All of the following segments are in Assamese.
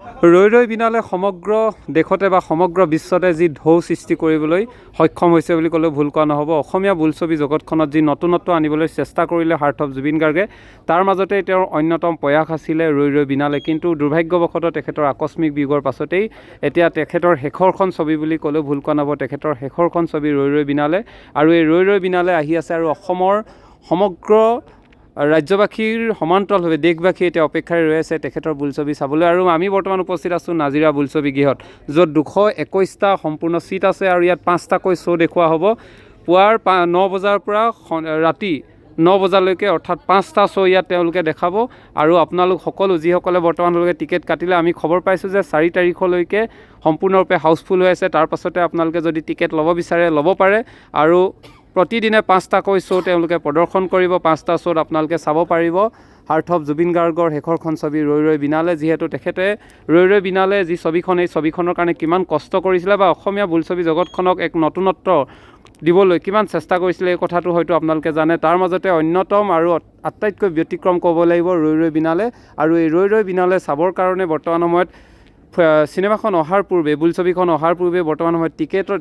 ৰৈ ৰৈ বিনালে সমগ্ৰ দেশতে বা সমগ্ৰ বিশ্বতে যি ঢৌ সৃষ্টি কৰিবলৈ সক্ষম হৈছে বুলি ক'লেও ভুল কোৱা নহ'ব। অসমীয়া বোলছবি জগতখনত যি নতুনত্ব আনিবলৈ চেষ্টা কৰিলে হাৰ্থ অফ জুবিন গাৰ্গে, তাৰ মাজতে তেওঁৰ অন্যতম প্ৰয়াস আছিলে ৰৈ ৰৈ বিনালে। কিন্তু দুৰ্ভাগ্যবশতঃ তেখেতৰ আকস্মিক বিয়োগৰ পাছতেই এতিয়া তেখেতৰ শেষৰখন ছবি বুলি ক'লেও ভুল কোৱা নহ'ব। তেখেতৰ শেষৰখন ছবি ৰৈ ৰৈ বিনালে, আৰু এই ৰৈ ৰৈ বিনালে আহি আছে আৰু অসমৰ সমগ্ৰ ৰাজ্যবাসীৰ সমান্তৰালভাৱে দেশবাসী এতিয়া অপেক্ষাৰে ৰৈ আছে তেখেতৰ বোলছবি চাবলৈ। আৰু আমি বৰ্তমান উপস্থিত আছোঁ নাজিৰা বোলছবি গৃহত, য'ত 221টা সম্পূৰ্ণ ছিট আছে আৰু ইয়াত 5টাকৈ শ্ব' দেখুওৱা হ'ব। পুৱাৰ 9 বজাৰ পৰা ৰাতি 9 বজালৈকে, অৰ্থাৎ 5টা শ্ব' ইয়াত তেওঁলোকে দেখাব। আৰু আপোনালোক সকলো যিসকলে বৰ্তমানলৈকে টিকেট কাটিলে, আমি খবৰ পাইছোঁ যে 4 তাৰিখলৈকে সম্পূৰ্ণৰূপে হাউচফুল হৈ আছে। তাৰ পাছতে আপোনালোকে যদি টিকেট ল'ব বিচাৰে ল'ব পাৰে। আৰু প্ৰতিদিনে 5টাকৈ শ্ব' তেওঁলোকে প্ৰদৰ্শন কৰিব। 5টা শ্ব'ত আপোনালোকে চাব পাৰিব হাৰ্থ অফ জুবিন গাৰ্গৰ শেষৰখন ছবি ৰৈ ৰৈ বিনালে। যিহেতু তেখেতে ৰৈ ৰৈ বিনালে যি ছবিখন, এই ছবিখনৰ কাৰণে কিমান কষ্ট কৰিছিলে বা অসমীয়া বোলছবি জগতখনক এক নতুনত্ব দিবলৈ কিমান চেষ্টা কৰিছিলে, এই কথাটো হয়তো আপোনালোকে জানে। তাৰ মাজতে অন্যতম আৰু আটাইতকৈ ব্যতিক্ৰম ক'ব লাগিব ৰৈ ৰৈ বিনালে। আৰু এই ৰৈ ৰৈ বিনালে চাবৰ কাৰণে বৰ্তমান সময়ত চিনেমাখন অহাৰ পূৰ্বে, বোলছবিখন অহাৰ পূৰ্বে বৰ্তমান সময়ত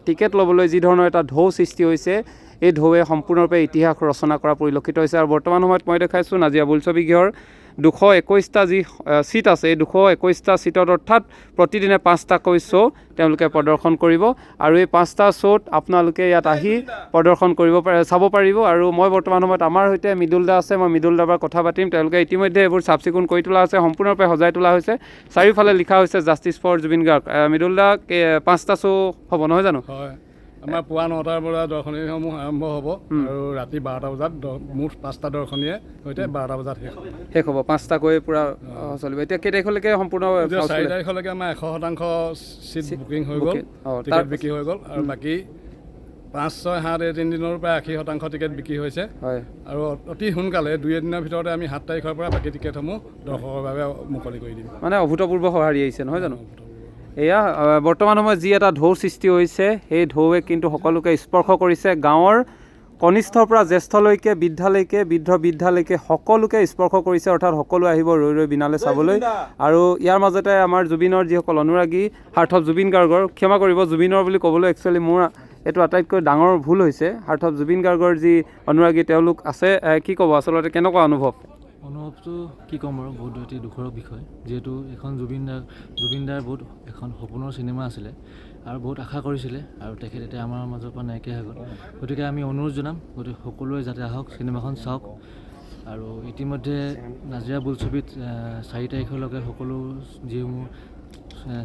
টিকেট ল'বলৈ যি ধৰণৰ এটা ঢৌ সৃষ্টি হৈছে, এই ঢৌৱে সম্পূৰ্ণৰূপে ইতিহাস ৰচনা কৰা পৰিলক্ষিত হৈছে। আৰু বৰ্তমান সময়ত মই দেখাইছোঁ নাজিৰা বোলছবি গৃহৰ 221টা যি ছিট আছে, এই 221টা ছিটত অৰ্থাৎ প্ৰতিদিনে 5টাকৈ শ্ব' তেওঁলোকে প্ৰদৰ্শন কৰিব। আৰু এই 5টা শ্ব'ত আপোনালোকে ইয়াত আহি প্ৰদৰ্শন কৰিব চাব পাৰিব। আৰু মই বৰ্তমান সময়ত আমাৰ সৈতে মৃদুল দা আছে, মই মৃদুল দাৰ পৰা কথা পাতিম। তেওঁলোকে ইতিমধ্যে এইবোৰ চাফ চিকুণ কৰি তোলা হৈছে, সম্পূৰ্ণৰূপে সজাই তোলা হৈছে। চাৰিওফালে লিখা হৈছে জাষ্টিছ ফৰ জুবিন গাৰ্গ। মৃদুল দা, 5টা শ্ব' হ'ব নহয় জানো? হয়, আমাৰ পুৱা 9টাৰ পৰা দৰ্শনীসমূহ আৰম্ভ হ'ব আৰু ৰাতি 12টা বজাত মুঠ 5টা দৰ্শনীয়ে সৈতে 12টা বজাত শেষ হ'ব। 5টাকৈ পূৰা চলিব। এতিয়া কেই তাৰিখলৈকে সম্পূৰ্ণ? 4 তাৰিখলৈকে আমাৰ 100% ছিট বুকিং হৈ গ'ল, টিকেট বিক্ৰী হৈ গ'ল। আৰু বাকী 5, 6, 7 এই 3 দিনৰ পৰা 80% টিকেট বিক্ৰী হৈছে। হয়, আৰু অতি সোনকালে 2 দিনৰ ভিতৰতে আমি 7 তাৰিখৰ পৰা বাকী টিকেটসমূহ দৰ্শকৰ বাবে মুকলি কৰি দিম। মানে অভূতপূৰ্ব সঁহাৰি আহিছে নহয় জানো? এয়া বৰ্তমান সময়ত যি এটা ঢৌ সৃষ্টি হৈছে, সেই ঢৌৱে কিন্তু সকলোকে স্পৰ্শ কৰিছে। গাঁৱৰ কনিষ্ঠৰ পৰা জ্যেষ্ঠলৈকে, বৃদ্ধালৈকে সকলোকে স্পৰ্শ কৰিছে। অৰ্থাৎ সকলো আহিব ৰৈ ৰৈ বিনালে চাবলৈ। আৰু ইয়াৰ মাজতে আমাৰ জুবিনৰ যিসকল অনুৰাগী, হাৰ্থ অফ জুবিন গাৰ্গৰ, ক্ষমা কৰিব জুবিনৰ বুলি ক'বলৈ একচুৱেলি মোৰ এইটো আটাইতকৈ ডাঙৰ ভুল হৈছে। হাৰ্থ অফ জুবিন গাৰ্গৰ যি অনুৰাগী তেওঁলোক আছে, কি ক'ব আচলতে কেনেকুৱা অনুভৱটো কি ক'ম আৰু, বহুত অতি দুখৰ বিষয়। যিহেতু এখন জুবিন দাৰ বহুত এখন সপোনৰ চিনেমা আছিলে আৰু বহুত আশা কৰিছিলে, আৰু তেখেত এতিয়া আমাৰ মাজৰ পৰা নাইকিয়া হৈ গ'ল। গতিকে আমি অনুৰোধ জনাম গতিকে সকলোৱে যাতে আহক, চিনেমাখন চাওক। আৰু ইতিমধ্যে নাজিৰা বোলছবিত 4 তাৰিখলৈকে সকলো যিসমূহ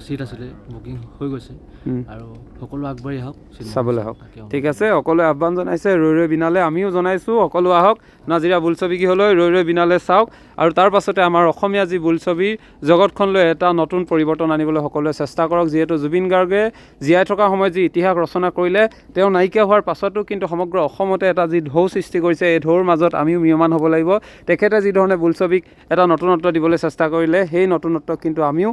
ছিট আছিলে বুকিং হৈ গৈছে, আৰু সকলো আগবাঢ়ি আহক চাবলৈ আহক। ঠিক আছে, সকলোৱে আহ্বান জনাইছে ৰৈ ৰৈ বিনালে। আমিও জনাইছোঁ সকলো আহক নাজিৰা বোলছবি গৃহলৈ, ৰৈ ৰৈ বিনালে চাওক। আৰু তাৰ পাছতে আমাৰ অসমীয়া যি বোলছবি জগতখনলৈ এটা নতুন পৰিৱৰ্তন আনিবলৈ সকলোৱে চেষ্টা কৰক। যিহেতু জুবিন গাৰ্গে জীয়াই থকা সময়ত যি ইতিহাস ৰচনা কৰিলে, তেওঁ নাইকিয়া হোৱাৰ পাছতো কিন্তু সমগ্ৰ অসমতে এটা যি ঢৌ সৃষ্টি কৰিছে, এই ঢৌৰ মাজত আমিও মিয়মান হ'ব লাগিব। তেখেতে যিধৰণে বোলছবিক এটা নতুনত্ব দিবলৈ চেষ্টা কৰিলে, সেই নতুনত্বক কিন্তু আমিও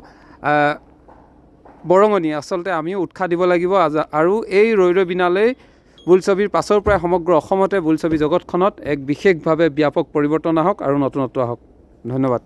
বৰঙণি আচলতে আমিও উৎসাহ দিব লাগিব। আৰু এই ৰৈ ৰৈ বিনালেই বোলছবিৰ পাছৰ পৰাই সমগ্ৰ অসমতে বোলছবি জগতখনত এক বিশেষভাৱে ব্যাপক পৰিৱৰ্তন আহক আৰু নতুনত্ব আহক। ধন্যবাদ।